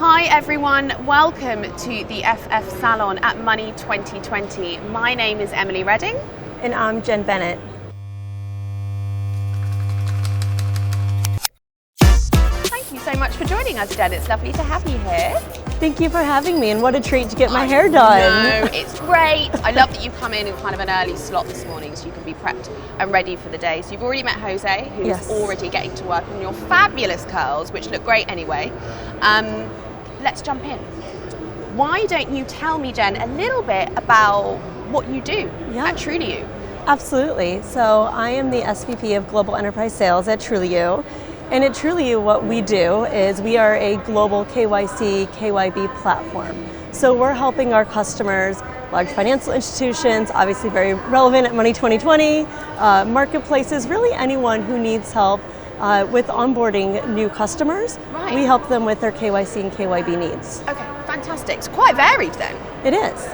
Hi everyone, welcome to the FF Salon at Money 2020. My name is Emily Redding. And I'm Jen Bennett. Thank you so much for joining us, Jen. It's lovely to have you here. Thank you for having me, and what a treat to get my hair done. No, it's great. I love that you've come in kind of an early slot this morning so you can be prepped and ready for the day. So you've already met Jose, who's already getting to work on your fabulous curls, which look great anyway. Let's jump in. Why don't you tell me, Jen, a little bit about what you do at Trulioo? Absolutely. So I am the SVP of Global Enterprise Sales at Trulioo. And at Trulioo, what we do is we are a global KYC, KYB platform. So we're helping our customers, large financial institutions, obviously very relevant at Money 2020, marketplaces, really anyone who needs help with onboarding new customers. Right. We help them with their KYC and KYB needs. Okay, fantastic. It's quite varied then. It is.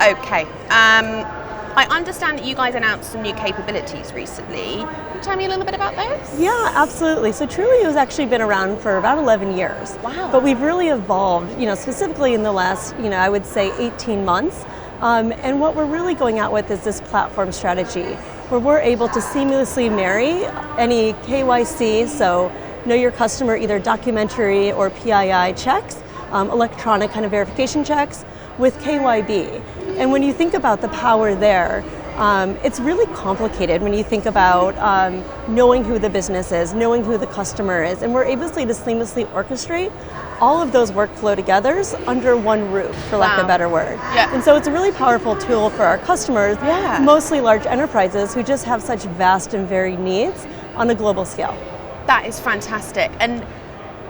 Okay. I understand that you guys announced some new capabilities recently. Can you tell me a little bit about those? Yeah, absolutely. So Trulioo has actually been around for about 11 years. Wow. But we've really evolved, specifically in the last, I would say 18 months. And what we're really going out with is this platform strategy where we're able to seamlessly marry any KYC, so know your customer, either documentary or PII checks, electronic kind of verification checks, with KYB. And when you think about the power there, it's really complicated when you think about knowing who the business is, knowing who the customer is, and we're able to seamlessly orchestrate all of those workflow together under one roof, for lack of a better word. Yeah. And so it's a really powerful tool for our customers, mostly large enterprises who just have such vast and varied needs on a global scale. That is fantastic. And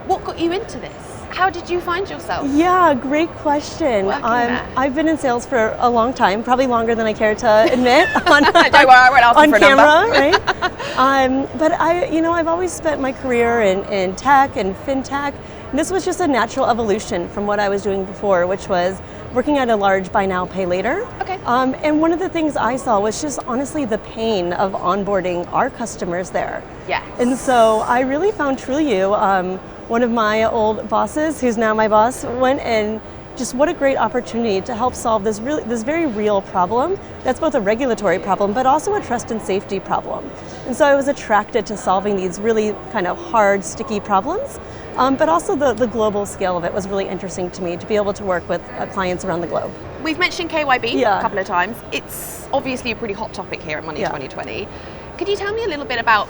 what got you into this? How did you find yourself? Yeah, great question. I've been in sales for a long time, probably longer than I care to admit on, Don't worry, I won't ask you for a camera, number. right? But I've always spent my career in tech and fintech. And this was just a natural evolution from what I was doing before, which was working at a large buy now, pay later. Okay. And one of the things I saw was just honestly the pain of onboarding our customers there. Yes. And so I really found Trulioo. One of my old bosses, who's now my boss, went and just what a great opportunity to help solve this very real problem. That's both a regulatory problem, but also a trust and safety problem. And so I was attracted to solving these really kind of hard, sticky problems. But also the global scale of it was really interesting to me to be able to work with clients around the globe. We've mentioned KYB a couple of times. It's obviously a pretty hot topic here at Money 2020. Could you tell me a little bit about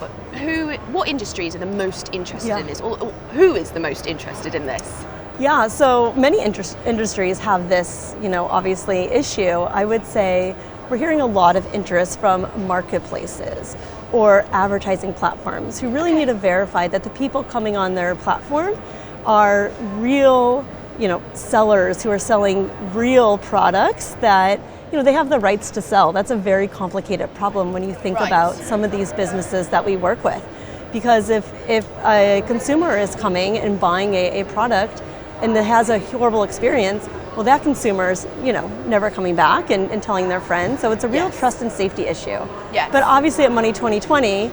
what industries are the most interested in this, or who is the most interested in this? Yeah, so many industries have this, obviously issue. I would say we're hearing a lot of interest from marketplaces or advertising platforms who really need to verify that the people coming on their platform are real, sellers who are selling real products that they have the rights to sell. That's a very complicated problem when you think about some of these businesses that we work with. Because if a consumer is coming and buying a product and that has a horrible experience, well, that consumer's, never coming back and telling their friends. So it's a real trust and safety issue. Yes. But obviously at Money 2020,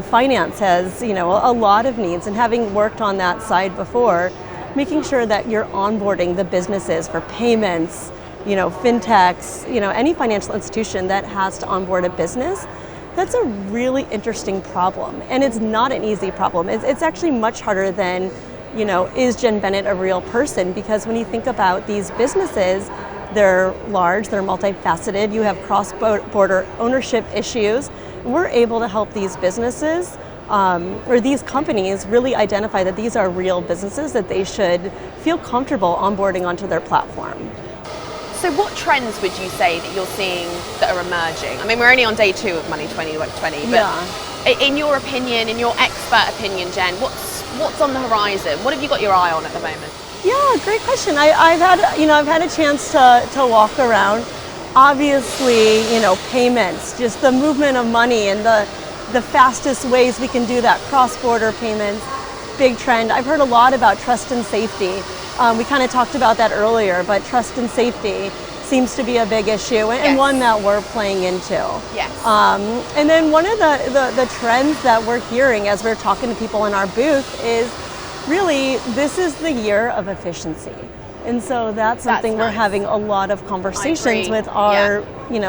finance has, a lot of needs, and having worked on that side before, making sure that you're onboarding the businesses for payments, fintechs, any financial institution that has to onboard a business, that's a really interesting problem. And it's not an easy problem. It's actually much harder than, is Jen Bennett a real person? Because when you think about these businesses, they're large, they're multifaceted, you have cross-border ownership issues. We're able to help these businesses or these companies really identify that these are real businesses that they should feel comfortable onboarding onto their platform. So what trends would you say that you're seeing that are emerging? I mean, we're only on day 2 of Money 2020, but in your opinion, in your expert opinion, Jen, what's on the horizon? What have you got your eye on at the moment? Yeah, great question. I've had a chance to walk around. Obviously, payments, just the movement of money and the fastest ways we can do that, cross-border payments, big trend. I've heard a lot about trust and safety. We kind of talked about that earlier, but trust and safety seems to be a big issue and one that we're playing into. Yes. And then one of the trends that we're hearing as we're talking to people in our booth is really, this is the year of efficiency. And so that's something we're having a lot of conversations with our,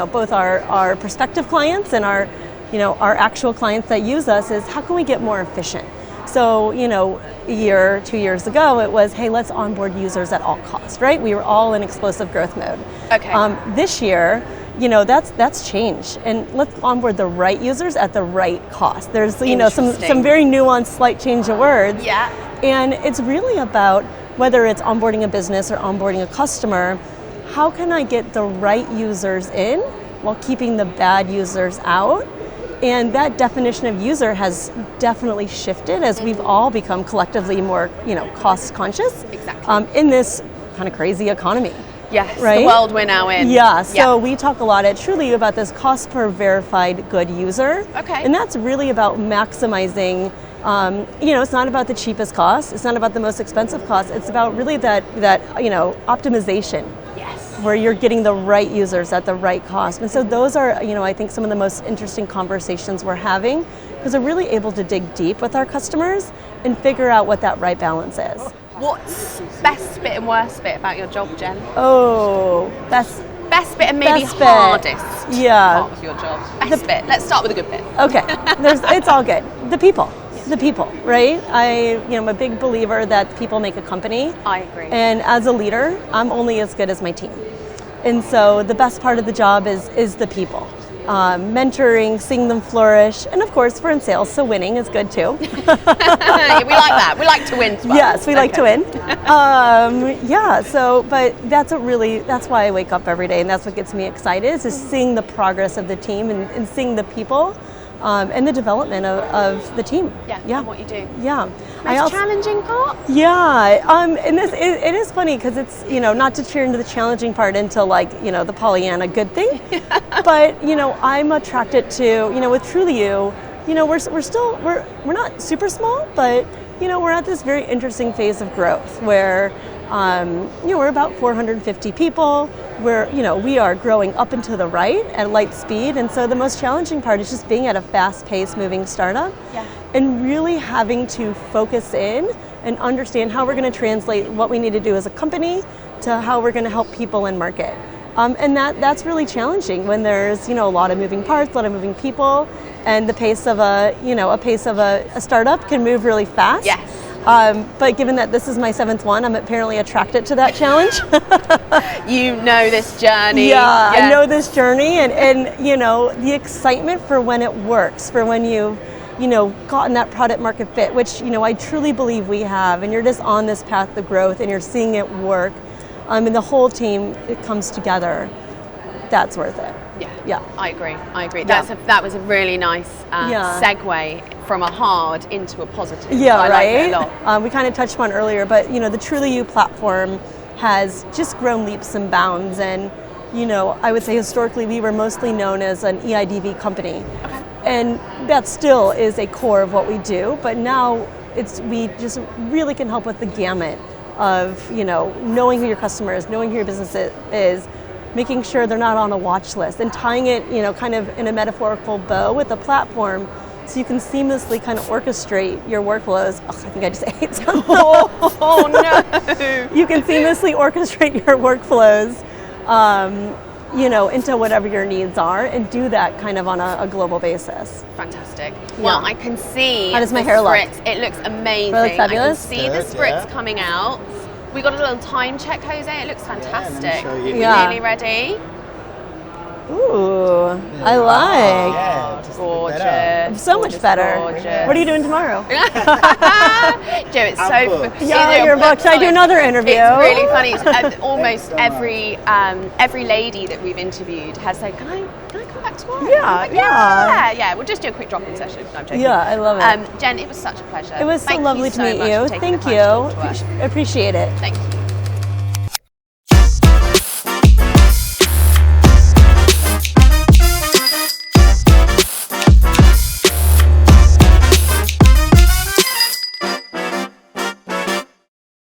both our prospective clients and our actual clients that use us, is how can we get more efficient? So, a year, 2 years ago, it was, hey, let's onboard users at all costs, right? We were all in explosive growth mode. Okay. This year, that's changed, and let's onboard the right users at the right cost. There's, some very nuanced, slight change of words. Yeah. And it's really about, whether it's onboarding a business or onboarding a customer, how can I get the right users in while keeping the bad users out? And that definition of user has definitely shifted as we've all become collectively more, cost conscious. Exactly. In this kind of crazy economy. Yes, right? The world we're now in. Yeah, so we talk a lot at Trulioo about this cost per verified good user. Okay. And that's really about maximizing, it's not about the cheapest cost, it's not about the most expensive cost, it's about really that optimization. Yes. Where you're getting the right users at the right cost. And so those are, I think some of the most interesting conversations we're having, because we're really able to dig deep with our customers and figure out what that right balance is. What's best bit and worst bit about your job, Jen? Oh, best bit and maybe best bit. Hardest part of your job. Best bit. Let's start with a good bit. Okay, it's all good. The people, right? I'm a big believer that people make a company. I agree. And as a leader, I'm only as good as my team. And so the best part of the job is the people. Mentoring, seeing them flourish, and of course we're in sales, so winning is good too. We like that. We like to win as well. Yes, we like to win. But that's why I wake up every day, and that's what gets me excited, is seeing the progress of the team and seeing the people and the development of the team. Yeah. And what you do. Yeah. Most challenging part? Yeah, and it is funny because it's, not to cheer into the challenging part into the Pollyanna good thing, but, I'm attracted to, with Trulioo, we're not super small, but, we're at this very interesting phase of growth where, we're about 450 people. We are growing up and to the right at light speed, and so the most challenging part is just being at a fast-paced moving startup. Yeah. And really having to focus in and understand how we're going to translate what we need to do as a company to how we're going to help people in market. And that's really challenging when there's, a lot of moving parts, a lot of moving people, and the pace of a startup can move really fast. Yes. But given that this is my 7th one, I'm apparently attracted to that challenge. You know this journey. Yeah, I know this journey, and the excitement for when it works, for when you've gotten that product market fit, which I truly believe we have, and you're just on this path of growth and you're seeing it work, and the whole team, it comes together. That's worth it. Yeah. I agree. Yeah. That was a really nice segue from a hard into a positive. Yeah, I right. Like it a lot. We kind of touched on earlier, but the Trulioo platform has just grown leaps and bounds, and I would say historically we were mostly known as an EIDV company. Okay. And that still is a core of what we do, but now we just really can help with the gamut of, knowing who your customer is, knowing who your business is, making sure they're not on a watch list, and tying it, kind of in a metaphorical bow with the platform so you can seamlessly kind of orchestrate your workflows. Oh, I think I just ate something. Oh no! You can seamlessly orchestrate your workflows into whatever your needs are, and do that kind of on a global basis. Fantastic. Yeah. Well, I can see How does my hair look? It looks amazing. Do I look fabulous? I can see the spritz coming out. We got a little time check, Jose. It looks fantastic. Yeah. Are you nearly ready? Ooh, I like. Yeah, just Gorgeous. So much better. Gorgeous. What are you doing tomorrow? Joe, it's I'm so booked. Yeah, you're booked. Should I do another interview? It's really funny. It's, almost every lady that we've interviewed has said, "Can I come back tomorrow?" Yeah. We'll just do a quick drop-in session. No, I'm joking. Yeah, I love it. Jen, it was such a pleasure. It was so lovely to meet you. Thank you. you. Appreciate it. Thank you.